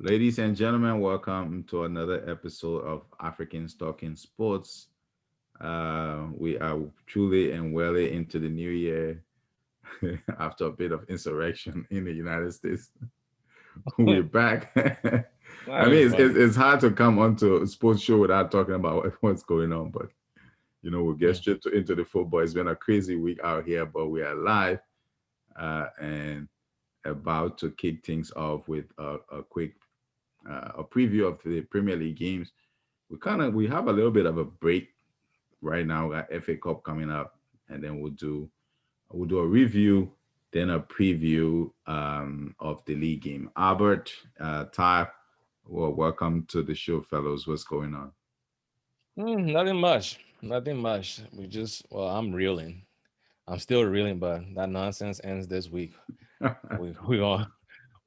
Ladies and gentlemen, welcome to another episode of Africans Talking Sports. We are truly and well into the new year after a bit of insurrection in the United States. We're back. I Not mean, even it's, funny. it's hard to come onto a sports show without talking about what's going on, but we'll get Mm. straight into the football. It's been a crazy week out here, but we are live and about to kick things off with a quick a preview of the Premier League games. We have a little bit of a break right now. We got FA Cup coming up, and then we'll do a review, then a preview of the league game. Albert, Ty, well, welcome to the show, fellows. What's going on? Nothing much. Nothing much. I'm reeling. I'm still reeling, but that nonsense ends this week. We gonna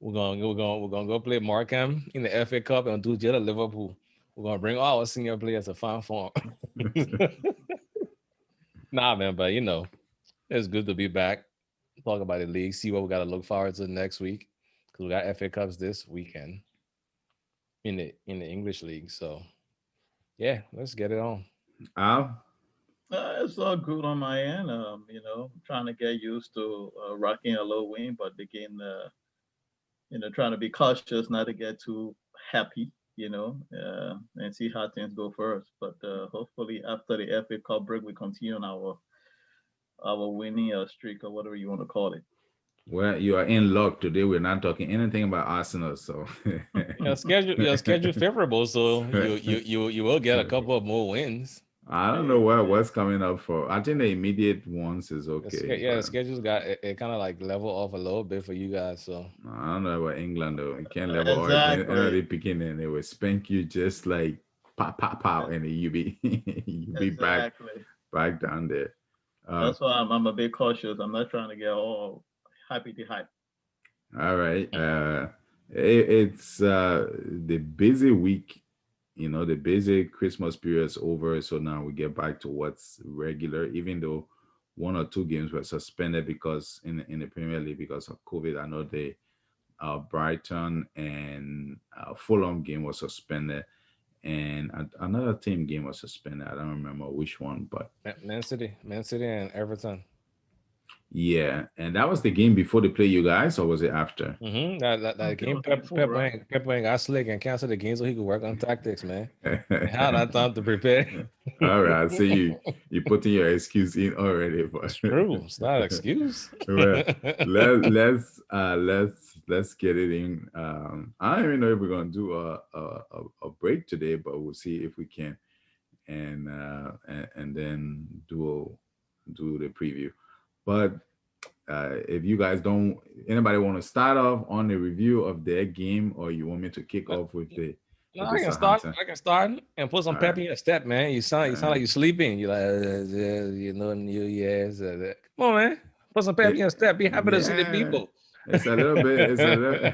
we're gonna go play Markham in the FA Cup and do Jetta Liverpool. We're gonna bring all our senior players to find form. Nah, man, but it's good to be back. Talk about the league. See what we got to look forward to next week because we got FA Cups this weekend in the English league. So yeah, let's get it on. Al? It's all good on my end. Trying to get used to rocking a low wing, but again, trying to be cautious not to get too happy, and see how things go first. But hopefully, after the FA Cup break, we continue on our winning streak or whatever you want to call it. Well, you are in luck today. We're not talking anything about Arsenal, so Your schedule favorable, so you will get a couple of more wins. I don't know Hey, what's coming up for. I think the immediate ones is okay, The but schedule's got it kind of like level off a little bit for you guys. So I don't know about England though. You can't level or they exactly, picking and they will spank you just like pop pop pop, and then you be you be exactly. back down there. Uh, That's why I'm a bit cautious. I'm not trying to get all happy to hype. all right. It's the busy week. The busy Christmas period is over, so now we get back to what's regular. Even though one or two games were suspended because in the Premier League because of COVID. I know the Brighton and Fulham game was suspended, and another team game was suspended. I don't remember which one, but Man City, and Everton. yeah, and that was the game before they play you guys, or was it after? That It game, was before, right? Pep Wayne got slick and canceled the game so he could work on tactics, man. And had that time to prepare. All right, I see you putting your excuse in already, but It's true. It's not an excuse. well, let's get it in. I don't even know if we're gonna do a break today, but we'll see if we can, and then do the preview. But if you guys don't, anybody want to start off on the review of their game, or you want me to kick Uh, off with the No, with the I can start. Southampton? I can start and put some All pep right. in your step, man. You sound like you're sleeping. You're like, New Year's. Come on, man. Put some pep in It, your step. Be happy to see the yeah, people. it's a little bit. It's a little.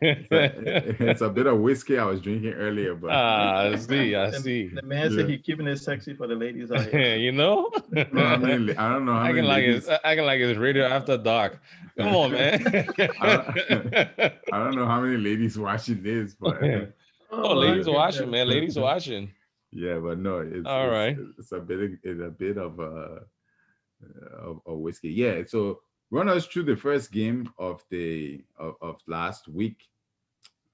It's a bit of whiskey I was drinking earlier, but I see. I see. The man said yeah. he keeping it sexy for the ladies out here. you know, No, how many? I don't know how many ladies. acting like it's radio after dark. Come on, man. I don't. I don't know how many ladies watching this, but Oh, Oh my ladies yeah, watching, goodness. man. Ladies watching. yeah, but no, All right. it's a bit of whiskey. Yeah, so run us through the first game of last week.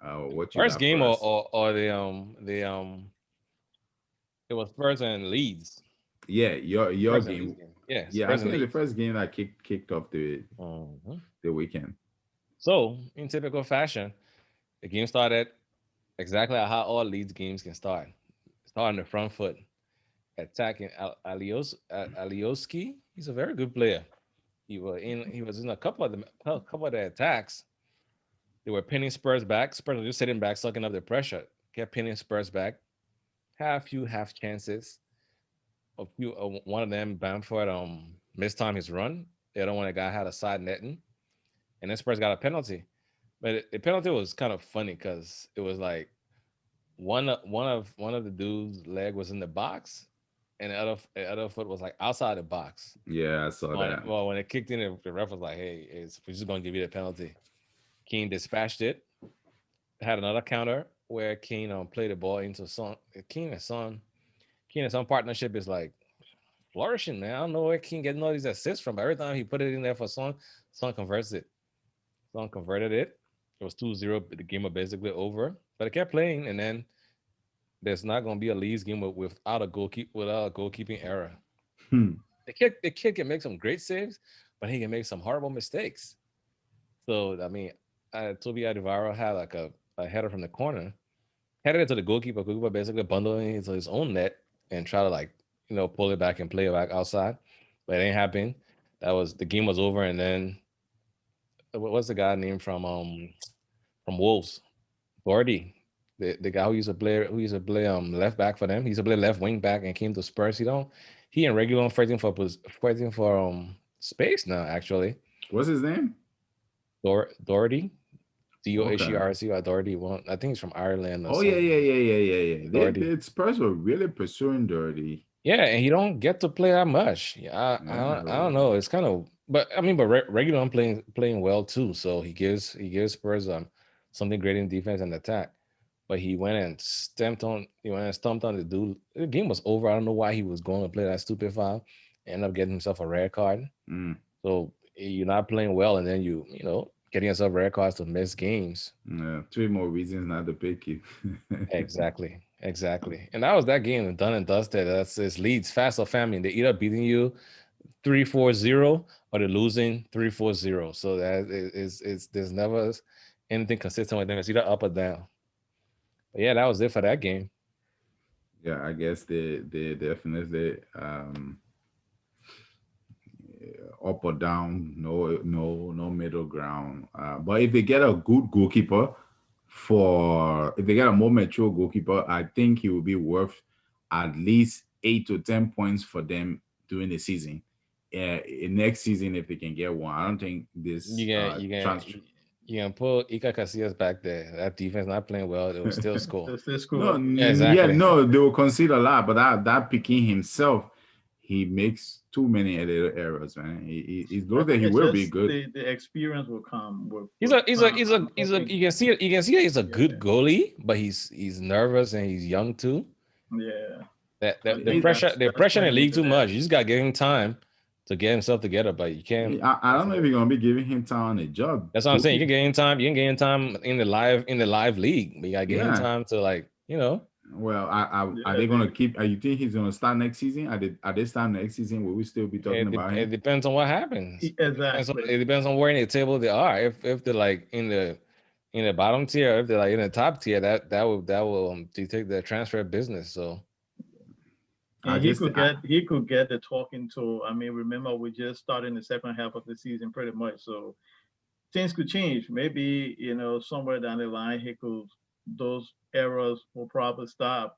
What you First got game for us? or it was Spurs and Leeds. Yeah, your Spurs and Leeds game. game. Yeah, Yeah, I Spurs and think it's the Leeds. first game that kicked off Mhm. the weekend. So, in typical fashion, the game started exactly how all Leeds games can start. Start on the front foot, attacking Alioski. He's a very good player. He was in a couple of the attacks. They were pinning Spurs back. Spurs were just sitting back, sucking up the pressure. Kept pinning Spurs back. Had a few half chances. One of them, Bamford, missed time his run. The other one, the guy had a side netting, and then Spurs got a penalty. But the penalty was kind of funny because it was like one of the dude's leg was in the box, and the other foot was like outside the box. Yeah, I saw that. When it kicked in, the ref was like, "Hey, we're just gonna give you the penalty." Keane dispatched it, had another counter where Kane played the ball into Son. Kane and Son partnership is like flourishing, man. I don't know where King getting all these assists from. But every time he put it in there for Son, Son converts it. Son converted it. It was 2-0. The game was basically over. But it kept playing, and then there's not gonna be a Leeds game without a goalkeeping error. Hmm. The kid can make some great saves, but he can make some horrible mistakes. So I mean, Toby Adivaro had like a header from the corner, headed it to the goalkeeper. Goalkeeper basically bundled it into his own net and try to like pull it back and play it back outside, but it ain't happen. That was the game was over, and then what's the guy named from Wolves? Doherty, the guy who used to play left back for them. He used to play left wing back and came to Spurs. He and regular fighting for space now actually. What's his name? Doherty, Okay. Doherty Doherty. One, I think he's from Ireland or Oh yeah, something. yeah, yeah, yeah, yeah, yeah. Doherty. The Spurs were really pursuing Dirty. Yeah, and he don't get to play that much. Yeah, I don't know. It's kind of, but I mean, but regular playing well too. So he gives Spurs something great in defense and attack. But he went and stomped on the dude. The game was over. I don't know why he was going to play that stupid foul. Ended up getting himself a red card. Mm. So you're not playing well, and then getting yourself red cards to miss games. Yeah, three more reasons not to pick you. Exactly. Exactly. And that was that game done and dusted. That's it's Leeds, fast or family. They either beating you 3-4-0 or they're losing 3-4-0. So that is there's never anything consistent with them. It's either up or down. But yeah, that was it for that game. Yeah, I guess they definitely up or down, no middle ground. But if they get a good goalkeeper, if they get a more mature goalkeeper, I think he will be worth at least 8 to 10 points for them during the season. Next season, if they can get one, I don't think You this can you can transfer. you can put Ika Casillas back there. That defense not playing well. It will still score. This is No, cool. Yeah, yeah, exactly. no, they will concede a lot, but that picking himself, he makes too many little errors, man. He I knows that think he it's will be just good. the experience will come He's with a he's a time. he's a I'm he's a hoping. you can see that he's a good Yeah, goalie, but he's nervous and he's young too. yeah. That, I that the think It- pressure that's the that's pressure in the playing league into too that. much. You just got to give him time to get himself together, but you can't. I don't know if you're gonna be giving him time on a job. That's what I'm saying. You can get him time. You can get him time in the live league, but you got to give him Yeah. time to Well, are Yeah, they gonna keep? You think he's gonna start next season? Are they start next season? Will we still be talking about It him? depends on what happens. exactly. It depends on where in the table they are. If they're like in the bottom tier, if they're like in the top tier, that will dictate the transfer business. So I And just, he could get the talking to. I mean, remember we just started in the second half of the season pretty much, so things could change. Maybe somewhere down the line he could those errors will probably stop.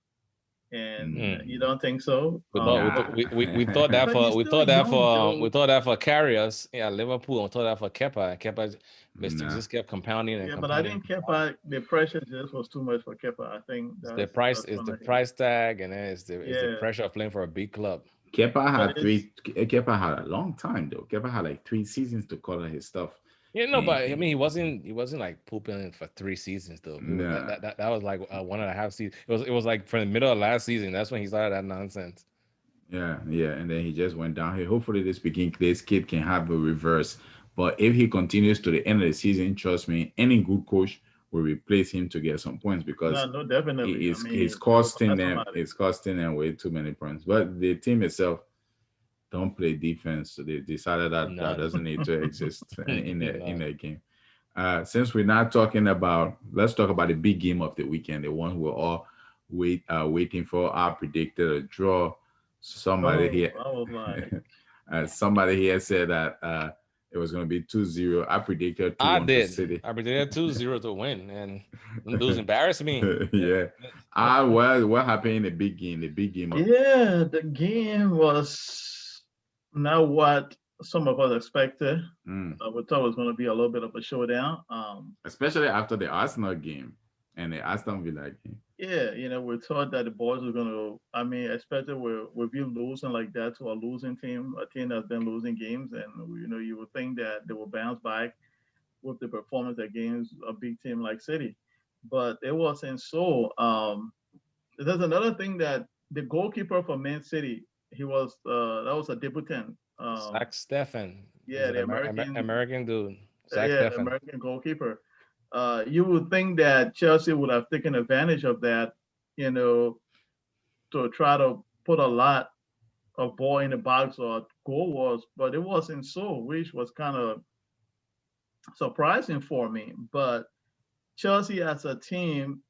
And mm, you don't think so? we thought we thought nah. we thought that But for he's we still thought that young, for we Joe. thought that for carriers. Yeah, Liverpool. We thought that for Kepa. And Kepa mistakes Nah. just kept compounding and Yeah, but I compounding. think Kepa, the pressure just was too much for Kepa. I think It's the that's price. that's It's the gonna hit. price tag, and then it's the Yeah, pressure of playing for a big club. Kepa but had three. Kepa had a long time though. Kepa had like 3 seasons to color his stuff. Yeah, no, And but I mean, he wasn't like pooping for 3 seasons though. It was that nah. that, that, that was like 1.5 seasons. It was like from the middle of last season. That's when he started that nonsense. Yeah, yeah, and then he just went down here. Hopefully, this kid can have a reverse. But if he continues to the end of the season, trust me, any good coach will replace him to get some points no, because no, definitely. I he's mean, they will costing find them. somebody. It's costing them way too many points. But the team itself don't play defense, so they decided that that None. doesn't need to exist in None. the game. Since we're not talking about, let's talk about the big game of the weekend, the one we're all waiting for. I predicted a draw. Somebody Oh, here, I was like, somebody here said that it was going to be 2-0. I predicted I 2-1 to did. City. I predicted 2-0 to win, and those embarrassed me. Yeah. What happened in the big game? The big game of, yeah, the game was not what some of us expected. mm, We thought it was going to be a little bit of a showdown. especially after the Arsenal game and the Aston Villa game. Yeah, we thought that the boys were going to. I mean, especially with you losing like that to a losing team, a team that's been losing games, and you would think that they will bounce back with the performance against a big team like City. but it wasn't so. There's another thing that the goalkeeper for Man City, he was that was a debutant. Zach Steffen. He's Yeah, an the American, American dude. Zach yeah, the Steffen. American goalkeeper. You would think that Chelsea would have taken advantage of that, you know, to try to put a lot of ball in the box or goal was, but it wasn't so, which was kind of surprising for me. But Chelsea as a team,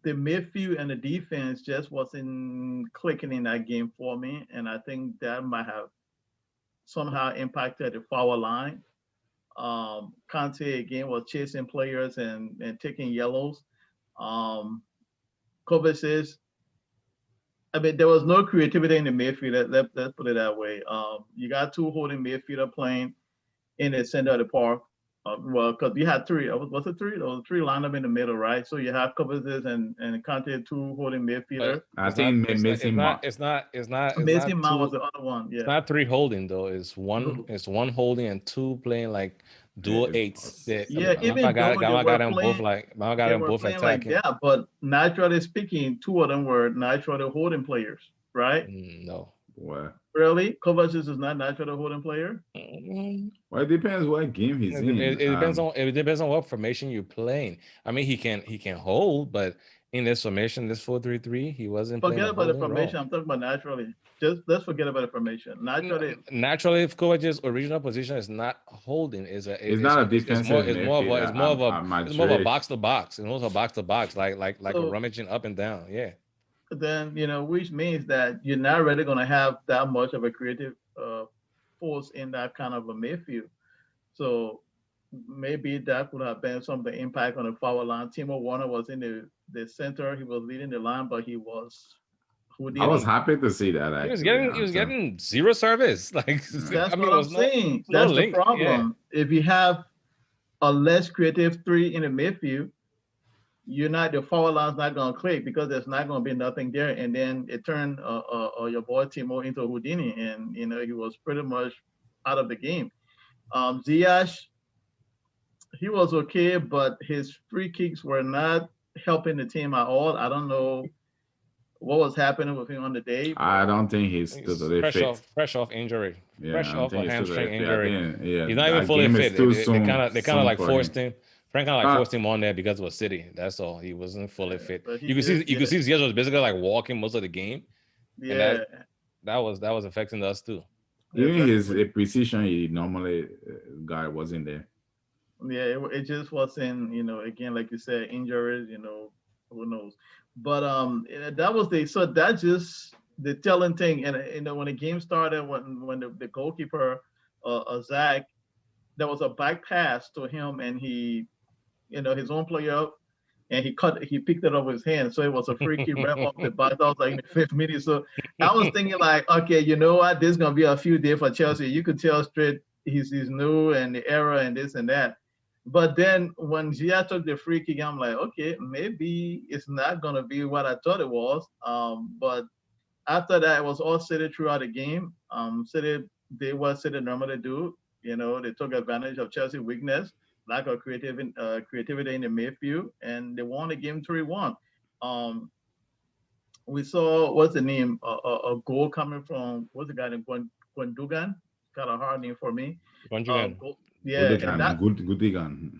the midfield and the defense just wasn't clicking in that game for me, and I think that might have somehow impacted the forward line. Conte again was chasing players and taking yellows. Um, Kovacic, I mean, there was no creativity in the midfield. Let's put it that way. You got two holding midfielder playing in the center of the park. Well, because you had three. Was it three? There was three lined up in the middle, right? So you have Kovacic and Conte, two holding midfielder. I think missing Mount. It's not Mason Mount was two. the other one. It's Yeah. not three holding though. It's Who? one holding and two playing like dual Yeah, eights. Yeah, even though they Gama were got them both playing, like Gama got they them were both playing like attacking. that. But naturally speaking, two of them were naturally holding players, right? No. Well, Really, Kovacic is not naturally holding player. well, it depends what game he's in. It depends on what formation you're playing. I mean, he can hold, but in this formation, this 4-3-3, he wasn't playing. Forget a about the holding formation. role. I'm talking about naturally. Just let's forget about the formation. Naturally, Naturally, if Kovacic's original position is not holding, It's not a defensive midfielder. it's more of a box to box. It's more of a box to box, like a so rummaging up and down. Yeah. then which means that you're not really going to have that much of a creative force in that kind of a midfield. So maybe that could have been some of the impact on the forward line. Timo Werner was in the center. He was leading the line, but he was I was happy to see that. Actually, He was getting zero service. Like That's I mean, what I'm saying. That's the problem. Yeah. If you have a less creative three in the midfield, the forward line's not going to click because there's not going to be nothing there. And then it turned your boy Timo into Houdini, and he was pretty much out of the game. Ziyech, he was okay, but his free kicks were not helping the team at all. I don't know what was happening with him on the day. I don't think he's totally fit. Fresh off injury. Yeah, fresh off a hamstring injury. Yeah, he's not even fully fit. They kind of like forced him. him. Frank kind of like forced him on there because it was City. That's all. He wasn't fully fit. You could see Ziyech was basically like walking most of the game. Yeah, that was affecting us too. Even his precision he normally guy wasn't there. Yeah, it just wasn't. Again, like you said, injuries. Who knows? But that was that's just the telling thing. And when the game started, when the goalkeeper Zach, there was a back pass to him, and he, his own player, and he picked it up with his hand, so it was a free kick right off the box. That was like in the 5th minute. So I was thinking like, okay, you know what, this is gonna be a few days for Chelsea. You could tell straight he's new and the era and this and that. But then when Gia took the free kick, I'm like, okay, maybe it's not gonna be what I thought it was. But after that, it was all City throughout the game. City did what City normally do. They took advantage of Chelsea's weakness, lack of creativity in the midfield, and they won the game 3-1. We saw what's the name? A goal coming from what's the guy named Gundogan? Kind of hard name for me. Gundogan. Yeah, Gudigan.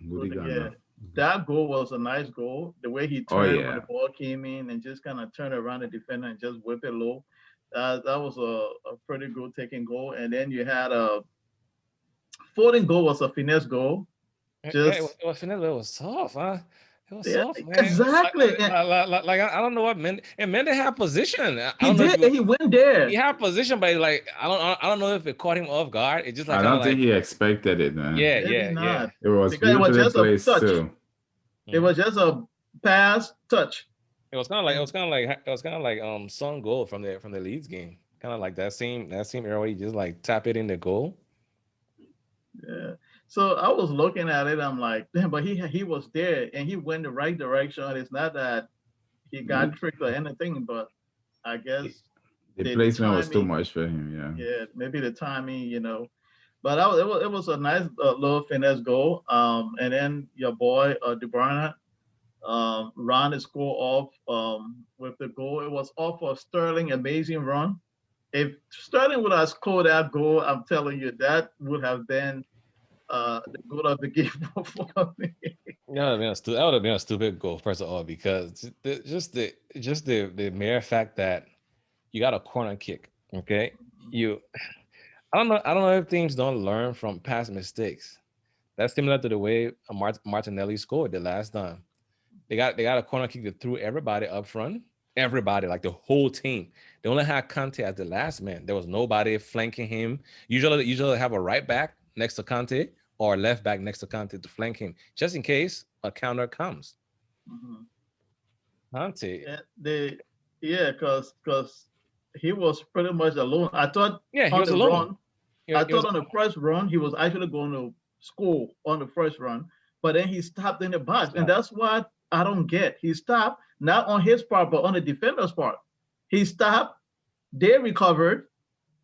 Yeah, that goal was a nice goal. The way he turned when the ball came in and just kind of turned around the defender and just whip it low. That was a pretty good taking goal. And then you had a Foden goal was a finesse goal. It was soft, huh? It was soft, man. Exactly. Like I don't know what Mendy had position. He did. He went there. He had position, but like I don't know if it caught him off guard. It just like I don't think he expected it, man. Yeah. It was just a touch. Too. It was just a pass touch. It was kind of like Son goal from the Leeds game. Kind of like that same era where he just like tap it in the goal. Yeah. So I was looking at it. I'm like, damn, but he was there and he went the right direction. It's not that he got tricked or anything, but I guess the placement was too much for him. Yeah. Yeah, maybe the timing, But it was a nice little finesse goal. And then your boy De Bruyne, Ron is score off with the goal. It was off of Sterling, amazing run. If Sterling would have scored that goal, I'm telling you, that would have been the goal of the game for me. That would have been a stupid goal, first of all, because the mere fact that you got a corner kick, okay? You I don't know if teams don't learn from past mistakes. That's similar to the way Martinelli scored the last time. They got a corner kick that threw everybody up front. Everybody, like the whole team. They only had Conte as the last man. There was nobody flanking him. Usually have a right back next to Conte or a left back next to Conte to flank him, just in case a counter comes. Mhm. Conte, Yeah, because he was pretty much alone. I thought yeah, he on was the alone. run, I He thought was on the first run he was actually going to score on the first run, but then he stopped in the box, and stopped. that's what I don't get. He stopped not on his part, but on the defender's part. He stopped. They recovered.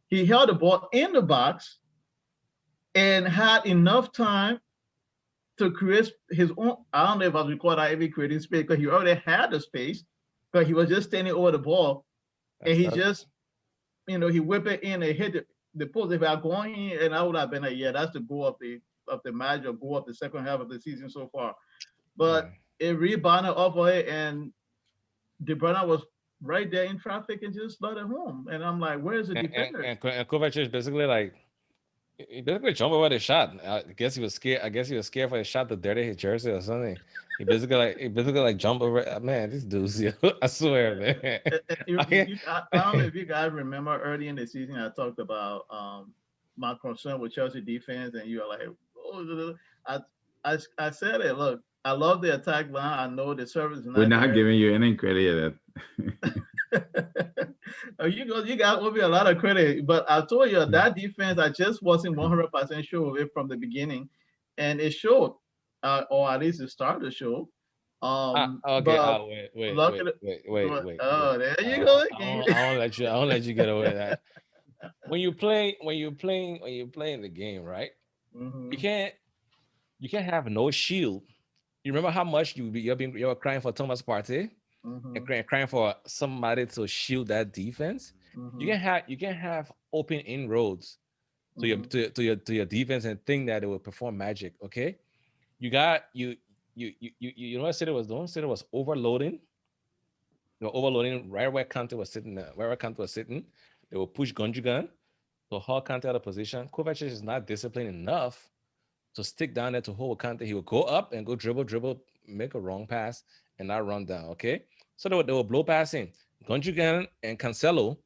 He held the ball in the box and had enough time to create his own. I don't know if I was call that even creating space because he already had the space, but he was just standing over the ball and That's he that. just, he whipped it in and hit the post. If I going in, and I would have been like, yeah, that's the goal of the match or goal of the second half of the season so far. Yeah. But it rebounded off of it, and De Bruyne was right there in traffic and just let it home. And I'm like, where's the defenders? And Kovacic is basically like he basically jumped over the shot. I guess he was scared. I guess he was scared for the shot to dirty his jersey or something. He basically like jumped over. Man, this dude's I swear, man. Okay. I don't know if you guys remember early in the season I talked about my concern with Chelsea defense, and you're like, oh, I said it. Look, I love the attack line. I know the service is We're not not there. giving you any credit. You got owe me a lot of credit, but I told you that defense, I just wasn't 100% sure of it from the beginning, and it showed, or at least it started to show. Okay. But luckily, oh, there you go again. I won't let you. I won't let you get away with that. When you're playing the game, right? You Mhm, can't you can't have no shield. You remember how much you were crying for Thomas Partey and mhm, crying for somebody to shield that defense. mhm, You can have open inroads mhm, to your defense and think that it will perform magic. Okay, you got you know what City was doing? City was overloading. They were overloading right where Kante was sitting. Where Kante was sitting, they will push Gundogan to haul Kante out of position. Kovacic is not disciplined enough to stick down there to hold Kante. He will go up and go dribble, make a wrong pass, and not run down. Okay, so they will blow past him. Gundogan and Cancelo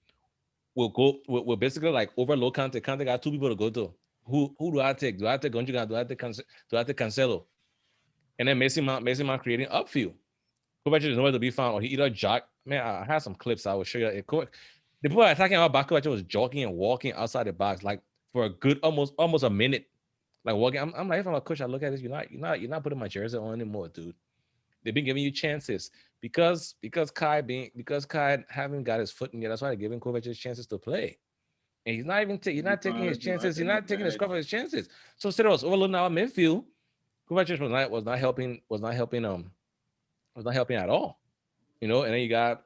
will basically like overload Kante. Kante got two people to go to. Who do I take? Do I take Gundogan? Do I take Cancelo? And then Mason Mount creating upfield. Kovacic is nowhere to be found, or he either jog. Man, I had some clips I will show you. The people attacking our back, Kovacic was jogging and walking outside the box like for a good almost a minute, like walking. I'm like, if I'm a coach, I look at this. You're not putting my jersey on anymore, dude. They've been giving you chances because Kai haven't got his foot in yet. That's why they're giving Kovacic chances to play. And you're not taking his chances. You're not taking the scope of his chances. So instead of us overloading our midfield, Kovacic was not helping at all. And then you got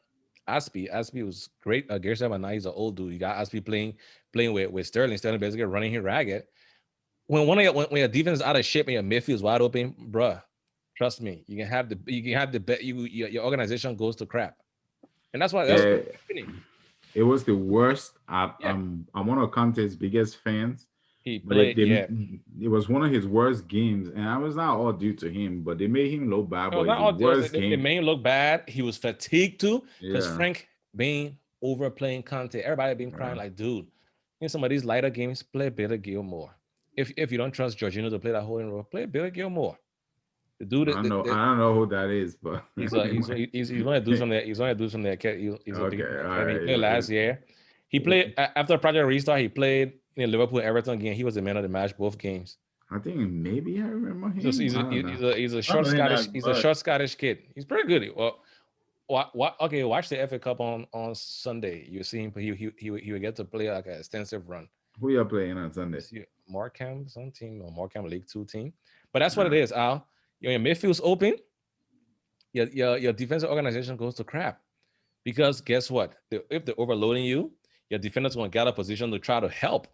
Aspi. Aspi was great. Gerson, but now he's an old dude. You got Aspi playing with Sterling. Sterling basically running him ragged. When your defense is out of shape and your midfield is wide open, bruh, trust me, you can have the bet your organization goes to crap. And that's Yeah, what's happening. it was the worst. Yeah. I'm one of Conte's biggest fans, He but played, yeah. it was one of his worst games, and I was not all due to him, but they made him look bad. It was But it's not the all worst the game. main look bad. He was fatigued too, because Yeah, Frank Bain overplaying Conte. Everybody been crying yeah. like, dude, in some of these lighter games, play Billy Gilmore. If you don't trust Jorginho to play that whole role, play Billy Gilmore. The dude, I don't know who that is, but he's going to do something. He's going to do something. He's a big okay, all academy. He played last right. year. He played after Project Restart. He played in Liverpool Everton game. He was the man of the match both games. I think maybe I remember He's a, him. he's I a, don't know. he's a I short know him Scottish that he's a much. short Scottish kid. He's pretty good. Well, okay, watch the FA Cup on Sunday. You see him. He will get to play like an extensive run. Who you're playing on Sunday? See Markham, some team or Markham League Two team. But that's what it Uh, is, Al. Your midfield's open. your defensive organization goes to crap. Because guess what? If they're overloading you, your defenders going to get out of position to try to help.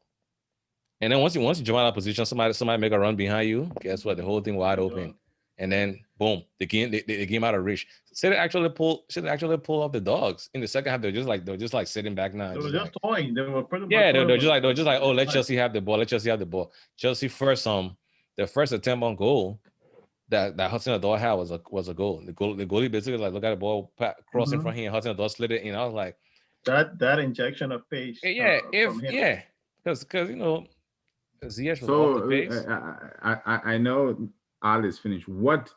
And then once you jump out of position, somebody make a run behind you. Guess what? The whole thing wide open, and then boom, the game out of reach. City actually pull off the dogs in the second half. They're just like sitting back now. They were just toying. They were pretty much. Yeah, they're just like, oh, let Chelsea have the ball. Let Chelsea have the ball. Chelsea first their first attempt on goal that Hudson-Odoi had was a goal. The goalie basically like look at the ball cross in front of him. Hudson-Odoi slid it in. I was like, that injection of pace. Yeah, because Ziyech was off the pace. I know Al is finished. What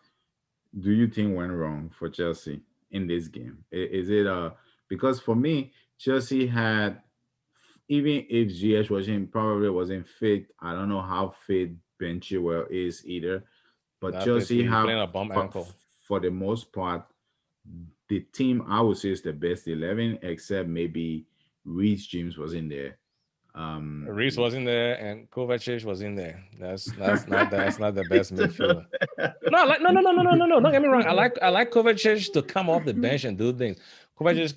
do you think went wrong for Chelsea in this game? Is it because for me, Chelsea had, even if Ziyech probably wasn't fit, I don't know how fit Ben Chilwell is either, but Chelsea have playing a bum ankle. For the most part, the team I would say is the best 11, except maybe Reece James was in there. Reece was in there and Kovacic was in there. That's not the best midfielder. No. Don't get me wrong. I like Kovacic to come off the bench and do things. Kovacic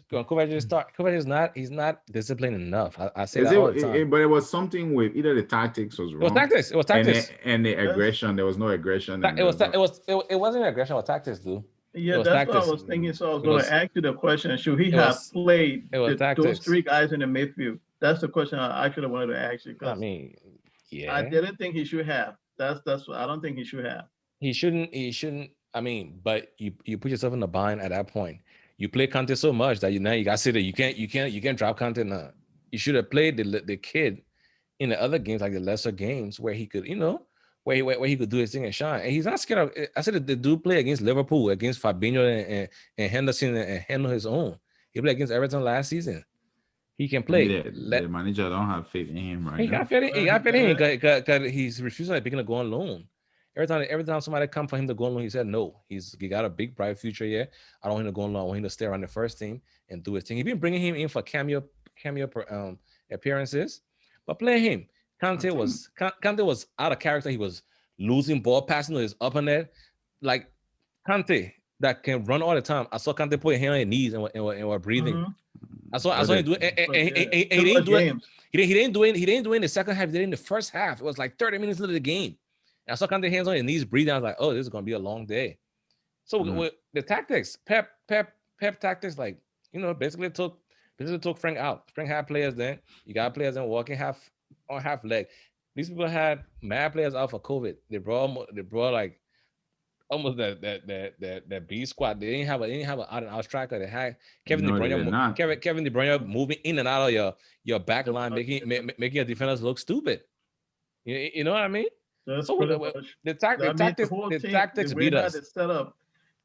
he's not disciplined enough. I say that all the time. But it was something with either the tactics was wrong. It was tactics. And the aggression. There was no aggression. It wasn't aggression. It was tactics, dude. Yeah, that's what I was thinking. So I was going to ask you the question: should he have played those three guys in the midfield? That's the question I actually wanted to ask you. I mean, yeah, I didn't think he should have. That's what I don't think he should have. He shouldn't. I mean, but you put yourself in the bind at that point. You play Kante so much that you got to sit there. You can't drop Kante now. You should have played the kid in the other games, like the lesser games, where he could, where he could do his thing and shine. And he's not scared of. I said the dude play against Liverpool, against Fabinho and Henderson and handle his own. He played against Everton last season. He can play. The manager don't have faith in him right now. He got faith in him because he's refusing to begin to go on loan. Every time somebody come for him to go on loan, he said no. He got a big bright future here. I don't want him to go on loan. I want him to stay around the first team and do his thing. He's been bringing him in for cameo appearances, but play him. Kante was out of character. He was losing ball, passing to his upper net. Like Kante that can run all the time. I saw Kante put his hand on his knees and were breathing. Mm-hmm. I saw him do it. He didn't do it. He didn't do it in the second half. He did it in the first half. It was like 30 minutes into the game. And I saw Kante hands on his knees breathing. I was like, oh, this is gonna be a long day. So with the tactics, Pep tactics, like basically took Frank out. Frank had players then. You got players then walking half leg. These people had mad players out for COVID. They brought like almost that B squad. They didn't have an out and out striker. They had Kevin De Bruyne moving in and out of your back line, making your defenders look stupid. You know what I mean? So the tactics beat us. Set up.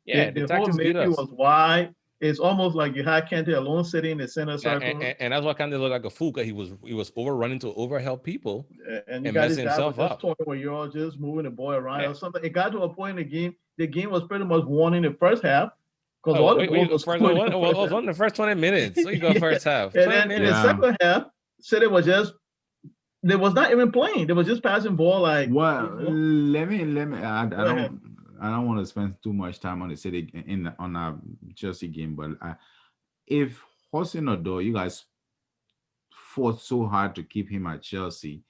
Yeah, the whole midfield was wide. It's almost like you had Kante alone sitting in the center circle. And that's why Kante looked like a fool, because he was overrunning to overhelp people and messing himself up. Where you're all just moving the ball around or something. It got to a point in the game was pretty much won in the first half. Because was on the first 20 minutes. So you go first half. And then in the second half, City was just, they was not even playing. They was just passing ball like. Well, let me. I don't want to spend too much time on the City on a Chelsea game, but if Hudson-Odoi, you guys fought so hard to keep him at Chelsea,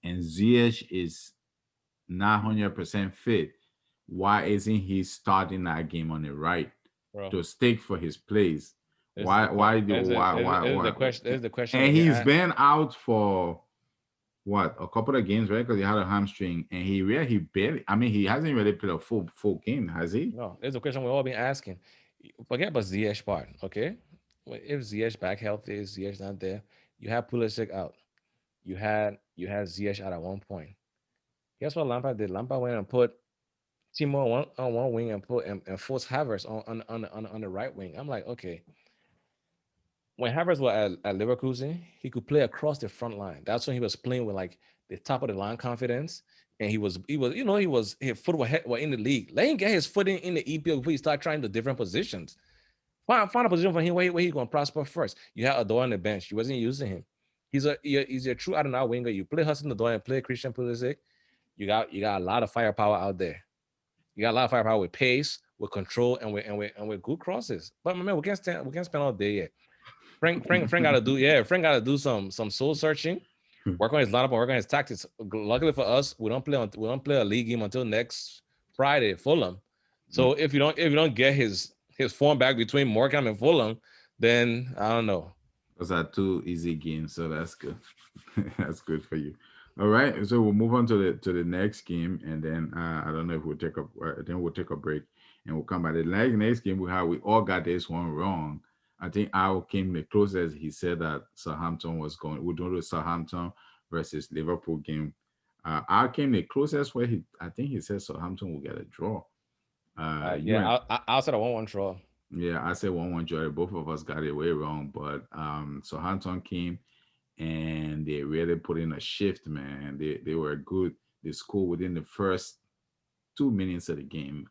and Ziyech is not 100% fit, why isn't he starting that game on the right to stick for his place? Why? There's the question. And he's been out for what, a couple of games, right? Because he had a hamstring, and he barely. I mean, he hasn't really played a full game, has he? No, there's a question we've all been asking. Forget about Ziyech part, okay? If Ziyech back healthy, if Ziyech not there, you have Pulisic out. You had Ziyech out at one point. Guess what Lampard did? Lampard went and put Timo on one wing and forced Havertz on the right wing. I'm like, okay. When Havertz was at Leverkusen, he could play across the front line. That's when he was playing with like the top of the line confidence, and his foot were in the league. Let him get his foot in the EPL before he start trying the different positions. Find a position for him where he's going to prosper first. You had Odoi on the bench. You wasn't using him. He's a true out and out winger. You play Hudson-Odoi and play Christian Pulisic. You got a lot of firepower out there. You got a lot of firepower with pace, with control and with good crosses. But man, we can't spend all day yet. Frank gotta do some soul searching, work on his lineup and work on his tactics. Luckily for us, we don't play a league game until next Friday, Fulham. So if you don't get his form back between Morecambe and Fulham, then I don't know. Those are two easy games, so that's good. That's good for you. All right, so we'll move on to the next game, and then I don't know if we'll take a then we'll take a break, and we'll come back. The next game we all got this one wrong. I think Al came the closest. He said that Southampton was going. We're doing the Southampton versus Liverpool game. Al came the closest where I think he said Southampton will get a draw. I said a 1-1 draw. Yeah, I said 1-1 draw. Both of us got it way wrong, but Southampton came and they really put in a shift, man. They were good. They scored within the first 2 minutes of the game.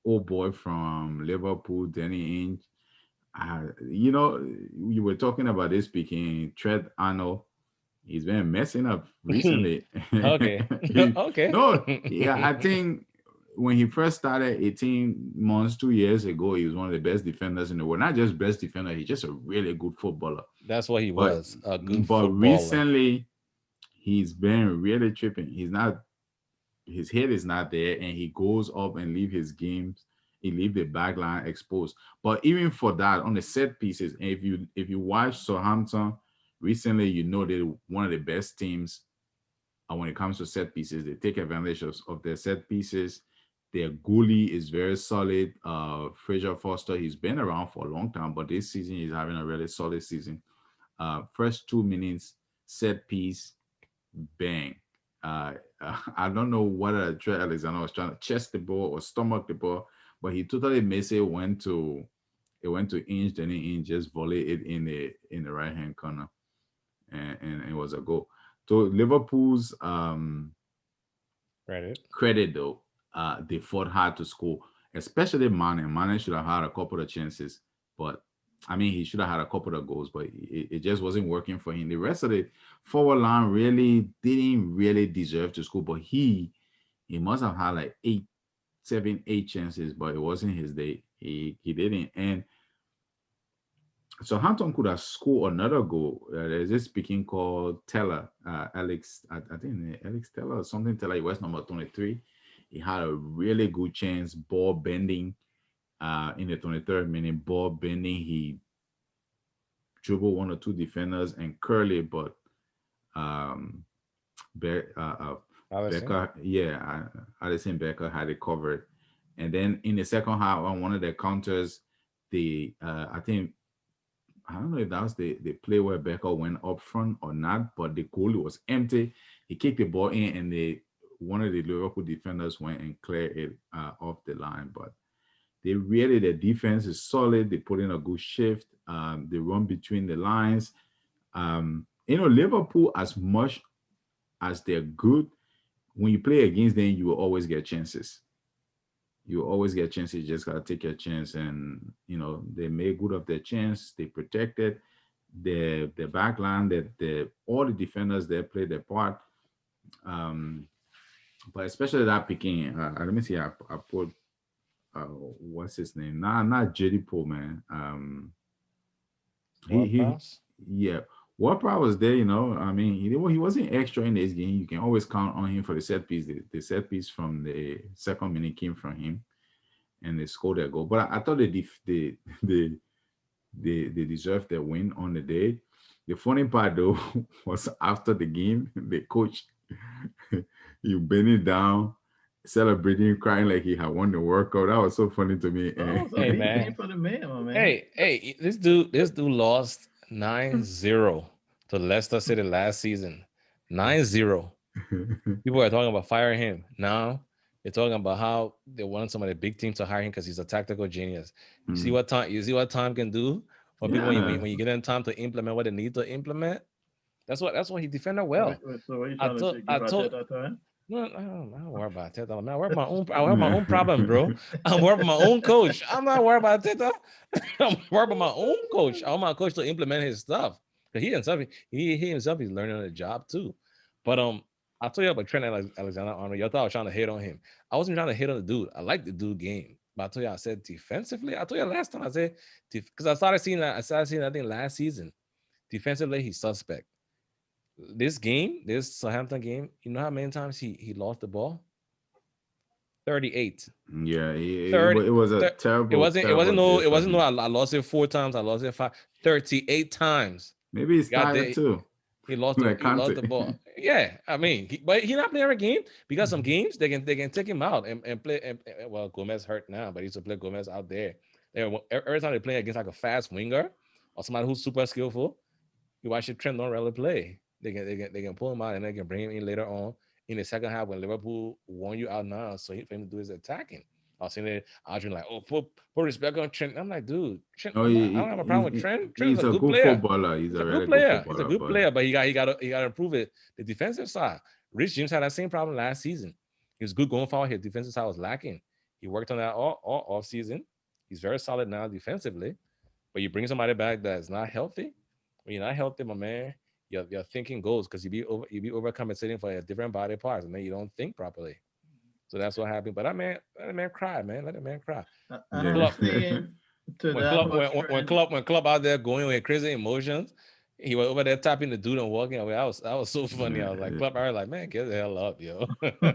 Old boy from Liverpool, Danny Ainge. You were talking about this speaking. Trent Arnold, he's been messing up recently. Okay. Okay. No, yeah, I think when he first started 18 months, 2 years ago, he was one of the best defenders in the world. Not just best defender, he's just a really good footballer. That's what he was. A good but footballer. Recently, he's been really tripping. His head is not there, and he goes up and leave his games. He leave the back line exposed. But even for that, on the set pieces, and if you watch Southampton recently, you know they're one of the best teams when it comes to set pieces. They take advantage of their set pieces. Their goalie is very solid. Fraser Foster, he's been around for a long time, but this season he's having a really solid season. First 2 minutes, set piece, bang. I don't know whether Trent Alexander was trying to chest the ball or stomach the ball, but he totally missed it. Went to Inge, then Inge just volleyed it in the right hand corner, and it was a goal. So Liverpool's credit though, they fought hard to score, especially Mane. Mane should have had a couple of chances, but I mean he should have had a couple of goals, but it just wasn't working for him. The rest of the forward line really didn't really deserve to score, but he must have had like 7, 8 chances, but it wasn't his day. He didn't. And Southampton could have scored another goal. There's this speaking called Teller, Alex. I think Alex Teller or something. Teller, he was number 23. He had a really good chance, ball bending in the 23rd minute. Ball bending, he dribbled 1 or 2 defenders and curly, but Becker, Alisson Becker had it covered. And then in the second half, on one of the counters, I don't know if that was the play where Becker went up front or not, but the goal was empty. He kicked the ball in, and one of the Liverpool defenders went and cleared it off the line. But their defense is solid. They put in a good shift. They run between the lines. Liverpool, as much as they're good, when you play against them, you will always get chances. You always get chances. You just gotta take your chance, and they made good of their chance. They protected the back line. That all the defenders there played their part. But especially that picking. Let me see. I put what's his name? Not JD Poe, man. Ward-Prowse was there. I mean, he wasn't extra in this game. You can always count on him for the set piece. The set piece from the second minute came from him, and they scored their goal. But I thought they deserved their win on the day. The funny part though was after the game, the coach you bending down, celebrating, crying like he had won the World Cup. That was so funny to me. Hey man, for the man, my man. Hey, this dude lost 9-0 to Leicester City last season. 9-0. People are talking about firing him. Now they're talking about how they wanted some of the big teams to hire him because he's a tactical genius. You see what time can do for people when you get in time to implement what they need to implement. That's what he defended well. So what are you trying to say? That time? No, I don't worry about Teta. I worry about my own problem, bro. I'm worried about my own coach. I'm not worried about Teta. I'm worried about my own coach. I want my coach to implement his stuff. Because he himself is learning on the job too. But I'll tell you about Trent Alexander-Arnold. Y'all thought I was trying to hate on him. I wasn't trying to hate on the dude. I like the dude game. But I told you, I said defensively. I told you last time. I said because I started seeing that. I started seeing that thing last season. Defensively, he's suspect. This game, this Southampton game, you know how many times he lost the ball? 38. Yeah, 30, it was a it terrible, wasn't terrible day it for wasn't no him. I lost it 4 times, I lost it 38 times. Maybe he's Got tired there, too. Like he lost the Kante. ball. Yeah, I mean, but he not playing every game because some games they can take him out and play. Well, Gomez hurt now, but he used to play Gomez out there. Every time they play against like a fast winger or somebody who's super skillful, you watch the Trent don't really play. They can pull him out and they can bring him in later on in the second half when Liverpool won you out now. So for him to do his attacking. I was saying that Adrian like, oh, put respect on Trent. I'm like, dude, Trent. Oh, I don't have a problem with Trent. Trent is he's a a good good player. footballer. He's He's a a good really good player. He's a footballer, good but player, but he got to improve it. The defensive side. Rich James had that same problem last season. He was good going forward. His defensive side was lacking. He worked on that all off season. He's very solid now defensively. But you bring somebody back that's not healthy. When you're not healthy, my man, your thinking goes because you be overcompensating for a different body parts, and then you don't think properly. So that's what happened. But let that man cry, man. Let that man cry. And yeah. I'm saying to that whole trend. When club out there going with crazy emotions, he was over there tapping the dude and walking away. That was so funny. I was like, club, I was like, man, get the hell up, yo.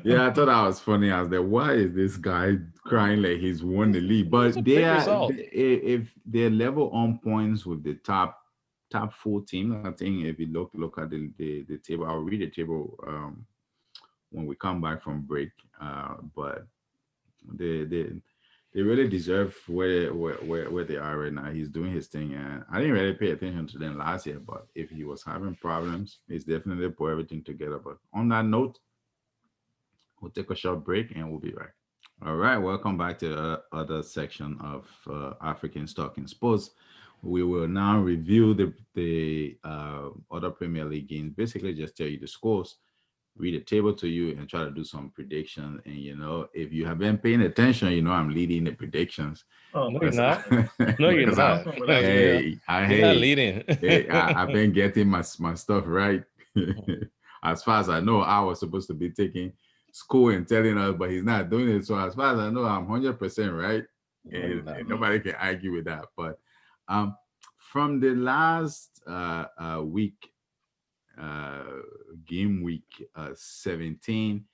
Yeah, I thought that was funny. I was like, why is this guy crying like he's won the league? But if they're level on points with the top four teams, I think if you look at the table, I'll read the table when we come back from break. But they really deserve where they are right now. He's doing his thing, and I didn't really pay attention to them last year. But if he was having problems, he's definitely put everything together. But on that note, we'll take a short break and we'll be back. All right, welcome back to the other section of African Stock in Sports. We will now review the other Premier League games. Basically, just tell you the scores, read the table to you, and try to do some predictions. And if you have been paying attention, I'm leading the predictions. Oh, No, you're my not. God. No, you're Because not. Hey, You're not leading. I've been getting my stuff right. As far as I know, I was supposed to be taking school and telling us, but he's not doing it. So as far as I know, I'm 100% right, and nobody can argue with that. But from the last week, game week 17,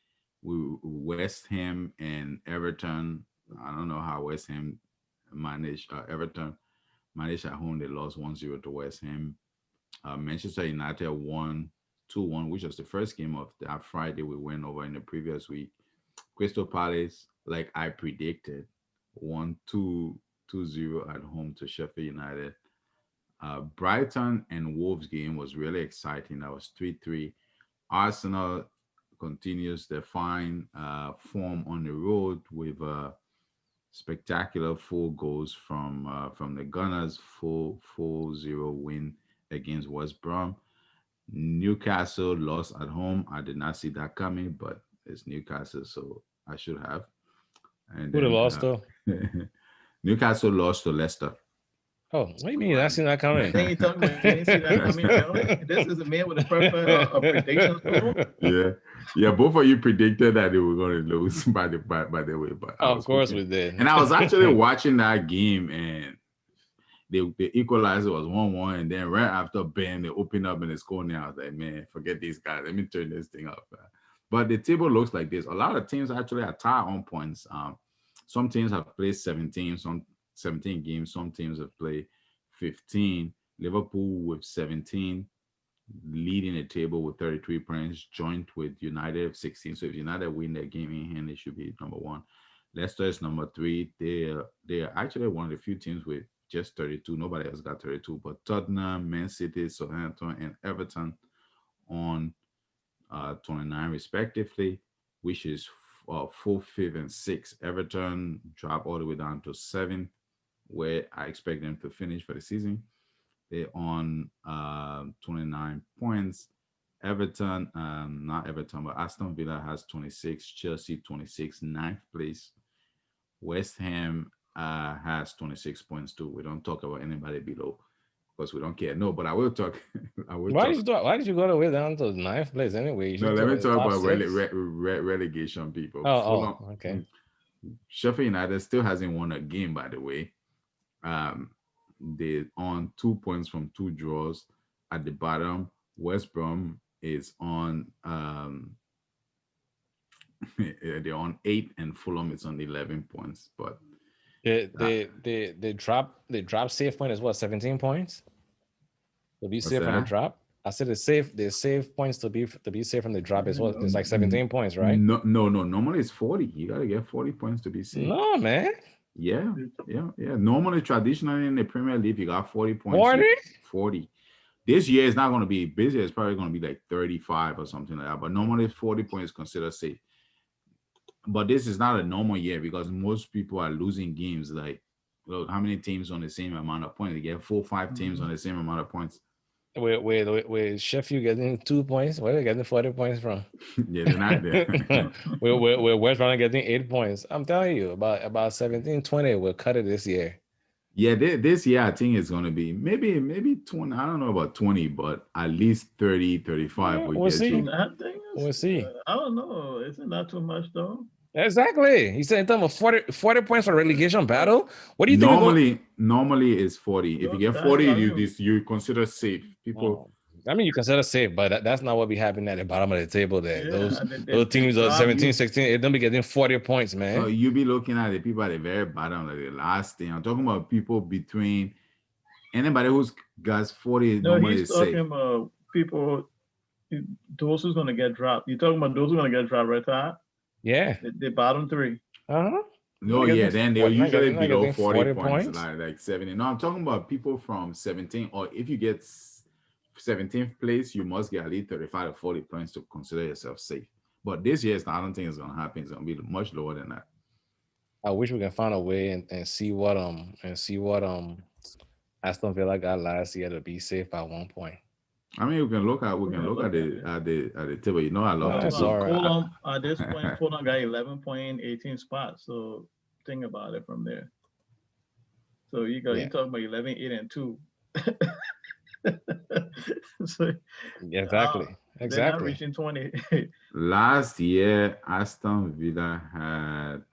West Ham and Everton. I don't know how West Ham managed. Everton managed at home. They lost 1-0 to West Ham. Manchester United won 2-1, which was the first game of that Friday we went over in the previous week. Crystal Palace, like I predicted, won 2-0 at home to Sheffield United. Brighton and Wolves game was really exciting. That was 3-3. Arsenal continues their fine form on the road with spectacular 4 goals from the Gunners, 4-0 win against West Brom. Newcastle lost at home. I did not see that coming, but it's Newcastle, so I should have. And Who then lost though? Newcastle lost to Leicester. Oh, what do you mean? I seen that coming. Then you talking about you didn't see that coming, Charlie? This is a man with a perfect prediction tool. Yeah. Both of you predicted that they were going to lose by the way, but of course we did. And I was actually watching that game, and the equalizer was 1-1, and then right after Ben, they opened up and they scored. Now I was like, man, forget these guys. Let me turn this thing up. But the table looks like this. A lot of teams actually are tied on points. Some teams have played 17 games. Some teams have played 15. Liverpool with 17, leading the table with 33 points, joint with United 16. So if United win their game in hand, they should be number 1. Leicester is number 3. They're actually one of the few teams with just 32. Nobody else got 32. But Tottenham, Man City, Southampton, and Everton on 29 respectively, which is 4th, 5th, and 6th. Everton drop all the way down to 7th, where I expect them to finish for the season. They're on 29 points. Everton, not Everton, but Aston Villa has 26. Chelsea 26, 9th place. West Ham has 26 points too. We don't talk about anybody below because we don't care. No, but I will talk. Why did you go the way down to 9th place anyway? No, let me talk about relegation people. Okay. Sheffield United still hasn't won a game, by the way. Um, they're on 2 points from two draws at the bottom. West Brom is on they're on 8, and Fulham is on 11 points. But They drop save point is what, 17 points to be what's safe from the that? drop. I said the save points to be safe from the drop is what, it's like Mm, 17 points, right? No, no, no. Normally it's 40. You gotta get 40 points to be safe. No, man. Yeah, yeah. Normally, traditionally in the Premier League, you got 40 points. 40? 40. This year it's not going to be busy. It's probably going to be like 35 or something like that. But normally 40 points considered safe. But this is not a normal year because most people are losing games. Like, look, how many teams on the same amount of points? They get 4, 5 teams on the same amount of points. Wait, Sheffield getting 2 points? Where are they getting 40 points from? Yeah, they're not there. We're West Brom getting 8 points. I'm telling you, about 17, 20 we'll cut it this year. Yeah, this year I think it's going to be maybe 20. I don't know about 20, but at least 30, 35 Yeah, will we'll get see. you. That thing is, We'll see. I don't know. Isn't that too much though? Exactly. He said in terms of 40 points for relegation battle. What do you think? Normally it's 40. If you get 40, you consider safe. People. I mean, you consider safe, but that's not what be happening at the bottom of the table there. Yeah, those teams are 17, 16, they don't be getting 40 points, man. You be looking at the people at the very bottom, like the last thing. I'm talking about people between anybody who's got 40. No, normally he's is talking safe. about people, those who's going to get dropped. You're talking about those who are going to get dropped, right, Todd? Yeah. The bottom three. Uh-huh. No, yeah, then they'll usually below 40 points. Like 70. No, I'm talking about people from 17, or if you get 17th place, you must get at least 35 to 40 points to consider yourself safe. But this year, I don't think it's going to happen. It's going to be much lower than that. I wish we can find a way and see what Aston Villa got last year to be safe by 1 point. I mean, we can look at the table. You know, I love to. Fulham at this point, Fulham got 11.18 spots. So think about it from there. So you talking about 11, 8, and 2. So, exactly. They're not reaching 20. Last year, Aston Villa had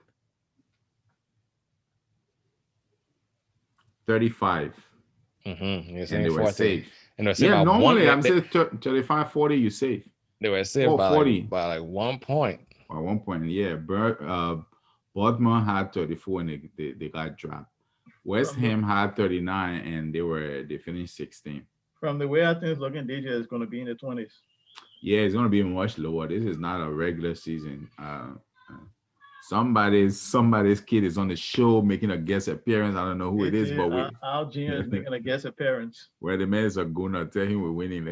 35. Mm-hmm. And they were safe. And they were safe normally I'm saying 35, 40, you safe. They were safe by 40. By 1 point. By 1 point, yeah. Bournemouth had 34 and they got dropped. West Ham had 39 and they finished 16. From the way I think it's looking, DJ is going to be in the 20s. Yeah, it's going to be much lower. This is not a regular season. Somebody's kid is on the show making a guest appearance. I don't know who it is, but Al Jr. is making a guest appearance. Where the men are gonna tell him we're winning.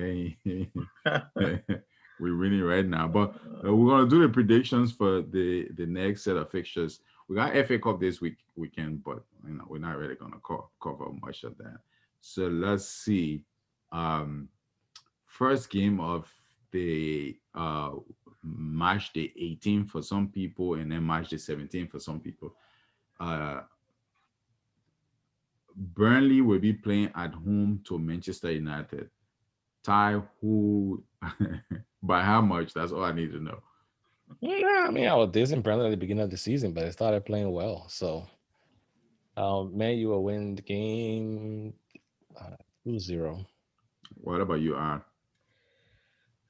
We're winning right now. But we're gonna do the predictions for the next set of fixtures. We got FA Cup this weekend, but we're not really gonna cover much of that. So let's see. First game of the March the 18th for some people, and then March the 17th for some people. Burnley will be playing at home to Manchester United. Ty, who by how much? That's all I need to know. Yeah, I mean, I was dissing Burnley at the beginning of the season, but it started playing well. So, Man, you will win the game 2-0. What about you, R?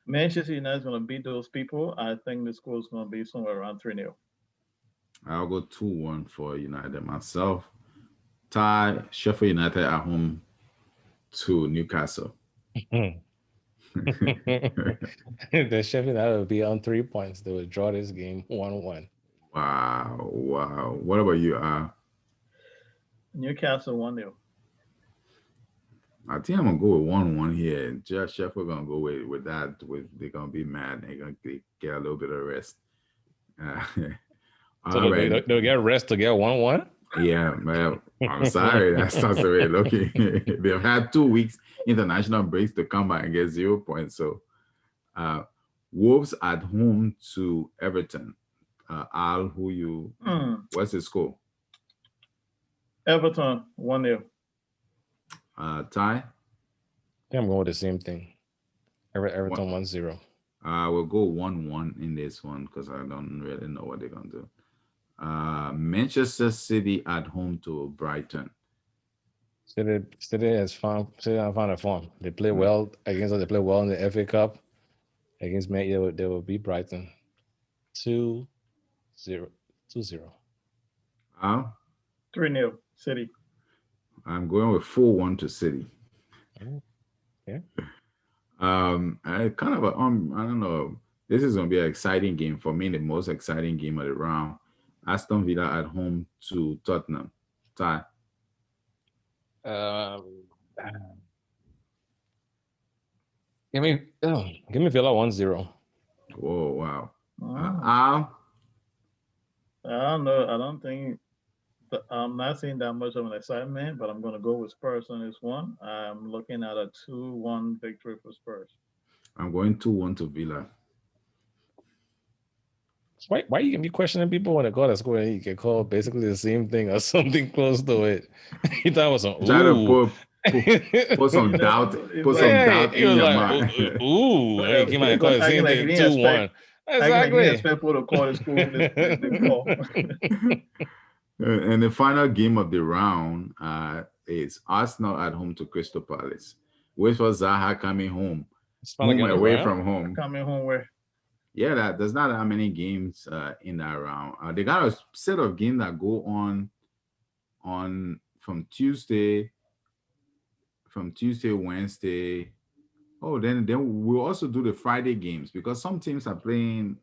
Manchester United is going to beat those people. I think the score is going to be somewhere around 3-0. I'll go 2-1 for United myself. Ty, Sheffield United at home to Newcastle. The Sheffield United will be on 3 points. They will draw this game 1-1. Wow. What about you, R? Newcastle 1-0. I think I'm gonna go with 1-1 here. Just Sheffield gonna go with that. They're gonna be mad. They're gonna get a little bit of rest. So they'll get rest to get 1-1. Yeah, well, I'm sorry. That's not the way it's looking. They've had 2 weeks international breaks to come back and get 0 points. So, Wolves at home to Everton. Al, what's the score? Everton 1-0. Ty? I'm going with the same thing. Everton 1-0. We'll go 1-1 in this one because I don't really know what they're gonna do. Manchester City at home to Brighton. City has found a form. They play well against us. They play well in the FA Cup against Man. They will beat Brighton 2-0. 2-0. 3-0 City. I'm going with 4-1 to City. Yeah. I kind of I don't know. This is gonna be an exciting game for me. The most exciting game of the round. Aston Villa at home to Tottenham. Ty. Give me Villa 1-0. Whoa, wow. I don't know. I don't think I'm not seeing that much of an excitement, but I'm going to go with Spurs on this one. I'm looking at a 2-1 victory for Spurs. I'm going 2-1 to Villa. Why you can be questioning people when they call a score and you can call basically the same thing or something close to it? You thought it was some Try to put some doubt, put some doubt in your mind. Ooh, he came out and called the same thing 2-1. Exactly. He expect people to call the score. And the final game of the round is Arsenal at home to Crystal Palace. Wait for Zaha coming home. Away from home. Coming home where? Yeah, there's not that many games in that round. They got a set of games that go on from Tuesday, Wednesday. Oh, then we'll also do the Friday games because some teams are playing.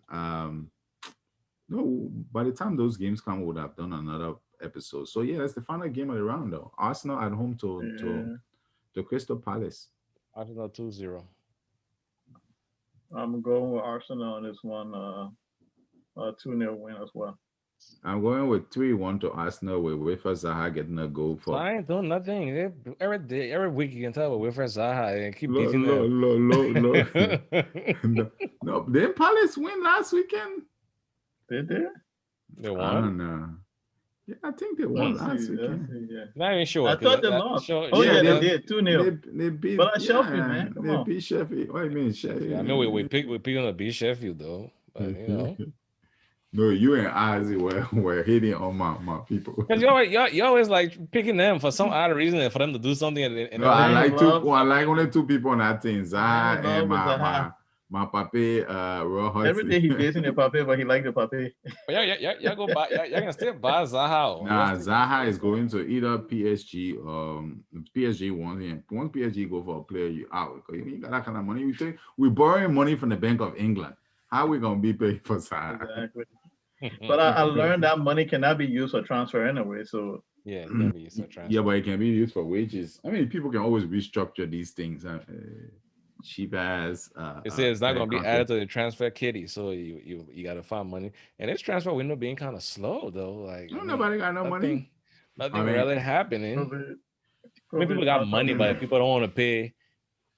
No, by the time those games come, we would have done another episode. So yeah, that's the final game of the round, though. Arsenal at home to Crystal Palace. Arsenal 2-0. I'm going with Arsenal on this one. 2-0 win as well. I'm going with 3-1 to Arsenal with Wilfred Zaha getting a goal for. I ain't doing nothing. Every week you can tell with Wilfred Zaha and keep beating them. No, did Palace win last weekend? Did they? They won? I don't know. Yeah, I think they won last weekend. Not even sure. I thought they lost. They did 2-0. They beat. But Sheffield, man. Come on. They beat Sheffield. What do you mean Sheffield? Yeah, I know we picked on to beat Sheffield though, but you know. No, you and Ozzy were hitting on my people. Because you always like picking them for some odd reason and for them to do something. I like only two people on that team, Zaha and my papi, Roy. Everything he based in the papi, but he liked the papi. Yeah, go buy. Y'all can still buy Zaha. Nah, Zaha is going to either PSG. PSG wants him. Once PSG go for a player, you out because you got that kind of money. We're borrowing money from the Bank of England. How are we gonna be paid for Zaha? Exactly. But I learned that money cannot be used for transfer anyway. So yeah, it can be used for transfer. Yeah, but it can be used for wages. I mean, people can always restructure these things. Cheap as. It says it's not going to be added to the transfer kitty, so you got to find money. And this transfer window being kind of slow though. Like nobody got no money. Nothing really happening. People got money, but people don't want to pay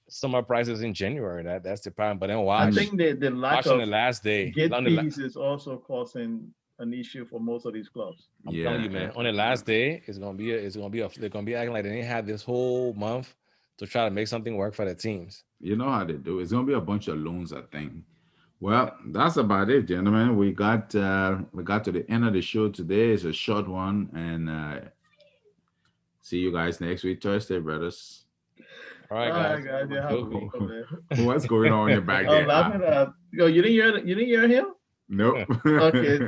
summer prices in January. That's the problem. But then I think the lack of the last day fees is also causing an issue for most of these clubs. I'm telling you, man. On the last day, they're gonna be acting like they didn't have this whole month to try to make something work for the teams. You know how they do. It's gonna be a bunch of loans, I think. Well, that's about it, gentlemen. We got to the end of the show today. It's a short one, and see you guys next week, Thursday, brothers. All right, guys. What's going on in the back there? You didn't hear him? Nope. Okay.